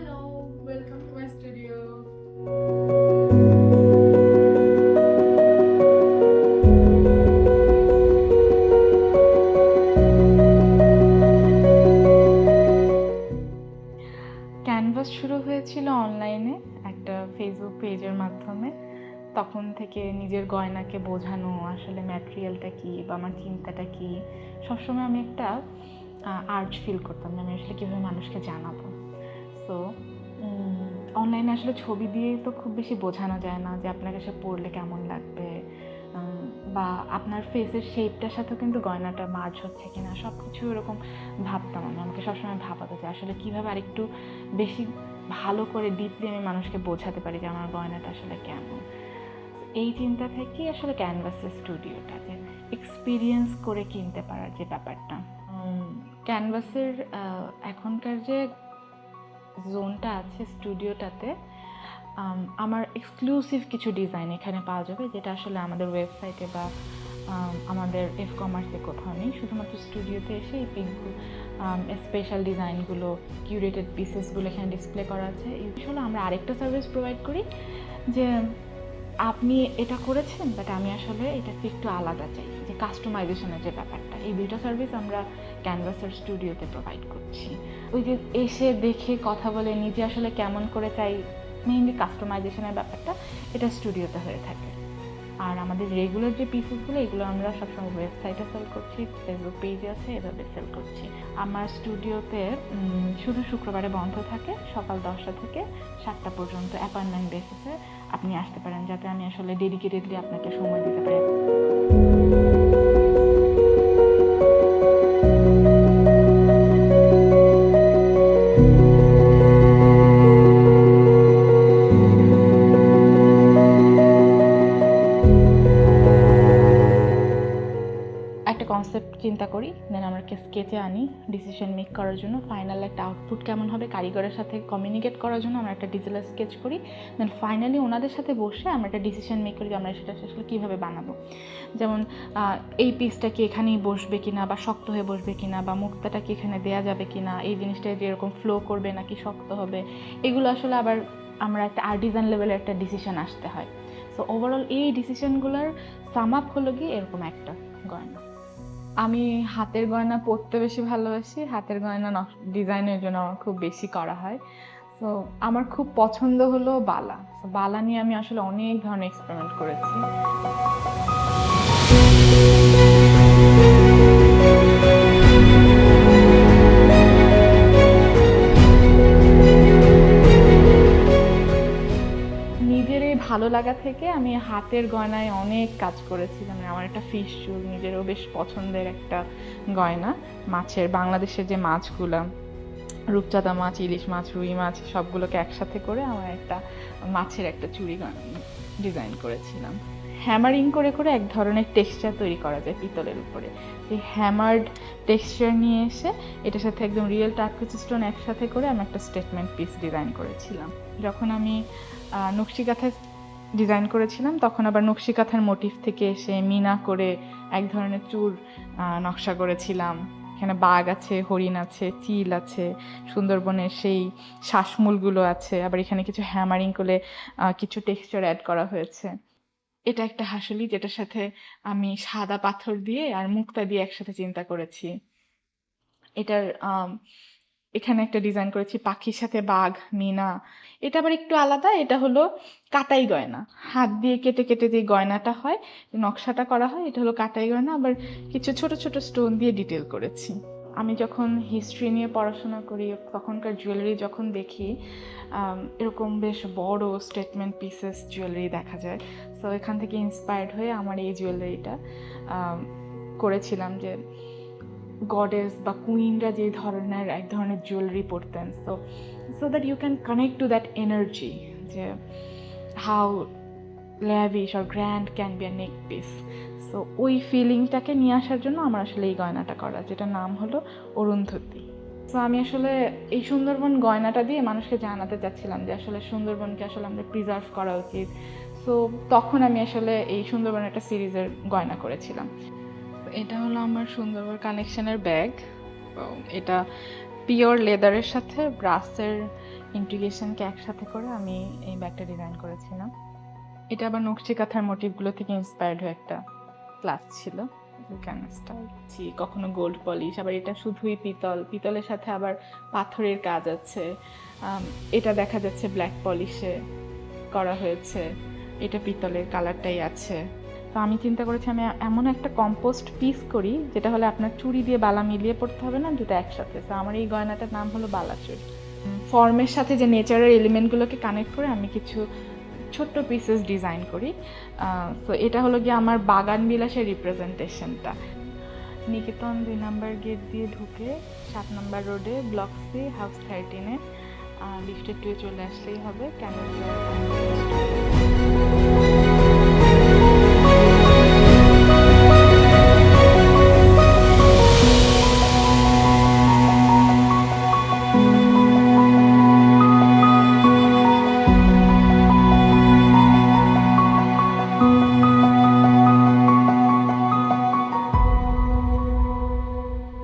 Hello, welcome to my studio. Canvas শুরু হয়েছিল অনলাইনে একটা ফেসবুক পেজের মাধ্যমে। তখন থেকে নিজের গয়নাকে বোঝানো, আসলে ম্যাটেরিয়ালটা কী বা আমার চিন্তাটা কী, সবসময় আমি একটা আর্ট ফিল করতাম যে আমি আসলে কীভাবে মানুষকে জানাবো। সো অনলাইনে আসলে ছবি দিয়ে তো খুব বেশি বোঝানো যায় না যে আপনার কাছে পরলে কেমন লাগবে, বা আপনার ফেসের শেপটার সাথেও কিন্তু গয়নাটা মার্চ হচ্ছে কিনা, সব কিছু এরকম ভাবতাম আমি। আমাকে সবসময় ভাবাতো যে আসলে কীভাবে আরেকটু বেশি ভালো করে ডিপলি আমি মানুষকে বোঝাতে পারি যে আমার গয়নাটা আসলে কেমন। এই চিন্তা থেকেই আসলে ক্যানভাসের স্টুডিওটা, যে এক্সপিরিয়েন্স করে কিনতে পারার যে ব্যাপারটা। ক্যানভাসের এখনকার যে জোনটা আছে স্টুডিওটাতে, আমার এক্সক্লুসিভ কিছু ডিজাইন এখানে পাওয়া যাবে, যেটা আসলে আমাদের ওয়েবসাইটে বা আমাদের এফ কমার্সে কোথাও নেই। শুধুমাত্র স্টুডিওতে এসে এই পিকগুলো, স্পেশাল ডিজাইনগুলো, কিউরেটেড পিসেসগুলো এখানে ডিসপ্লে করা আছে। আসলে আমরা আরেকটা সার্ভিস প্রোভাইড করি যে আপনি এটা করেছেন, বাট আমি আসলে এটাকে একটু আলাদা চাই, যে কাস্টমাইজেশনের যে ব্যাপারটা। এই দুইটা সার্ভিস আমরা ক্যানভাসের স্টুডিওতে প্রোভাইড করছি। ওই যে এসে দেখে কথা বলে নিজে আসলে কেমন করে চাই, মেইনলি কাস্টমাইজেশনের ব্যাপারটা এটা স্টুডিওতে হয়ে থাকে। আর আমাদের রেগুলার যে পিসেসগুলো, এগুলো আমরা সবসময় ওয়েবসাইটে সেল করছি, ফেসবুক পেজে আছে, এভাবে সেল করছি। আমার স্টুডিওতে শুধু শুক্রবারে বন্ধ থাকে, সকাল 10টা থেকে 7টা পর্যন্ত অ্যাপয়েন্টমেন্ট বেসিসে আপনি আসতে পারেন, যাতে আমি আসলে ডেডিকেটেডলি আপনাকে সময় দিতে পারি। একটা কনসেপ্ট চিন্তা করি, দেন আমরা স্কেচে আনি ডিসিশন মেক করার জন্য। ফাইনাল একটা আউটপুট কেমন হবে কারিগরের সাথে কমিউনিকেট করার জন্য আমরা একটা ডিজিটাল স্কেচ করি। দেন ফাইনালি ওনাদের সাথে বসে আমরা একটা ডিসিশন মেক করি যে আমরা সেটা আসলে কীভাবে বানাবো। যেমন এই পিসটা কি এখানেই বসবে কিনা, বা শক্ত হয়ে বসবে কিনা, বা মুক্তাটা কি এখানে দেওয়া যাবে কিনা, এই জিনিসটা যে এরকম ফ্লো করবে নাকি শক্ত হবে, এগুলো আসলে আবার আমরা একটা আর্টিজান লেভেলের একটা ডিসিশন আসতে হয়। সো ওভারঅল এই ডিসিশনগুলোর সাম আপ হলো গিয়ে এরকম একটা গয়না। আমি হাতের গয়না পরতে বেশি ভালোবাসি। হাতের গয়না ডিজাইনের জন্য আমার খুব বেশি করা হয়। তো আমার খুব পছন্দ হলো বালা। তো বালা নিয়ে আমি আসলে অনেক ধরনের এক্সপেরিমেন্ট করেছি। নিজের এই ভালো লাগা থেকে আমি হাতের গয়নায় অনেক কাজ করেছি। যেমন আমার একটা ফিশ চুল নিজেরও বেশ পছন্দের একটা গয়না। মাছের, বাংলাদেশের যে মাছগুলা, রূপচাঁদা মাছ, ইলিশ মাছ, রুই মাছ, সবগুলোকে একসাথে করে আমার একটা মাছের একটা চুড়ি ডিজাইন করেছিলাম। হ্যামারিং করে করে এক ধরনের টেক্সচার তৈরি করা যায় পিতলের উপরে। এই হ্যামার্ড টেক্সচার নিয়ে এসে এটার সাথে একদম রিয়েল টার্কুইজ স্টোন একসাথে করে আমি একটা স্টেটমেন্ট পিস ডিজাইন করেছিলাম। যখন আমি নকশি কাঁথা ডিজাইন করেছিলাম, তখন আবার নকশি কাঁথার মোটিভ থেকে এসে মিনা করে এক ধরনের চূড় নকশা করেছিলাম। এখানে বাঘ আছে, হরিণ আছে, চিল আছে, সুন্দরবনের সেই শ্বাসমূলগুলো আছে, আবার এখানে কিছু হ্যামারিং করে কিছু টেক্সচার অ্যাড করা হয়েছে। এটা একটা হাসুলি, যেটার সাথে আমি সাদা পাথর দিয়ে আর মুক্তা দিয়ে একসাথে চিন্তা করেছি। এটার এখানে একটা ডিজাইন করেছি পাখির সাথে বাঘ, মিনা। এটা আবার একটু আলাদা, এটা হলো কাটাই গয়না। হাত দিয়ে কেটে কেটে যে গয়নাটা হয়, নকশাটা করা হয়, এটা হলো কাটাই গয়না। আবার কিছু ছোট ছোট স্টোন দিয়ে ডিটেল করেছি। আমি যখন হিস্ট্রি নিয়ে পড়াশোনা করি, তখনকার জুয়েলারি যখন দেখি, এরকম বেশ বড় স্টেটমেন্ট পিসেস জুয়েলারি দেখা যায়। সো এখান থেকে ইন্সপায়ার্ড হয়ে আমার এই জুয়েলারিটা করেছিলাম, যে গডেস বা কুইনরা যে ধরনের এক ধরনের জুয়েলারি পরতেন। So that you can connect to that energy, যে how lavish or grand can be a neck piece. So ওই ফিলিংটাকে নিয়ে আসার জন্য আমার আসলে এই গয়নাটা করা, যেটার নাম হলো অরুন্ধতী। সো আমি আসলে এই সুন্দরবন গয়নাটা দিয়ে মানুষকে জানাতে চাচ্ছিলাম যে আসলে সুন্দরবনকে আসলে আমরা প্রিজার্ভ করা উচিত। সো তখন আমি আসলে এই সুন্দরবন একটা সিরিজের গয়না করেছিলাম। এটা হলো আমার সুন্দরবন কানেকশনের ব্যাগ। এটা পিওর লেদারের সাথে ব্রাসের ইন্টিগ্রেশনকে একসাথে করে আমি এই ব্যাগটা ডিজাইন করেছিলাম। এটা আবার নকশি কাঁথার মোটিভগুলো থেকে ইন্সপায়ার্ড হয়ে একটা ক্লাস ছিল। কখনো গোল্ড পলিশ, আবার এটা শুধুই পিতল, পিতলের সাথে আবার পাথরের কাজ আছে। এটা দেখা যাচ্ছে ব্ল্যাক পলিশে করা হয়েছে, এটা পিতলের কালারটাই আছে। তো আমি চিন্তা করেছি আমি এমন একটা কম্পোস্ট পিস করি যেটা হলে আপনার চুড়ি দিয়ে বালা মিলিয়ে পড়তে হবে না, দুটো একসাথে। তো আমার এই গয়নাটার নাম হলো বালাচুর। ফর্মের সাথে যে নেচারের এলিমেন্টগুলোকে কানেক্ট করে আমি কিছু ছোট্ট পিসেস ডিজাইন করি। তো এটা হলো গিয়ে আমার বাগান বিলাসের রিপ্রেজেন্টেশনটা। নিকেতন 2 নাম্বার গেট দিয়ে ঢুকে 7 নাম্বার রোডে ব্লক সি হাউস 13-এ লিফটের 2-এ চলে আসলেই হবে ক্যানাল।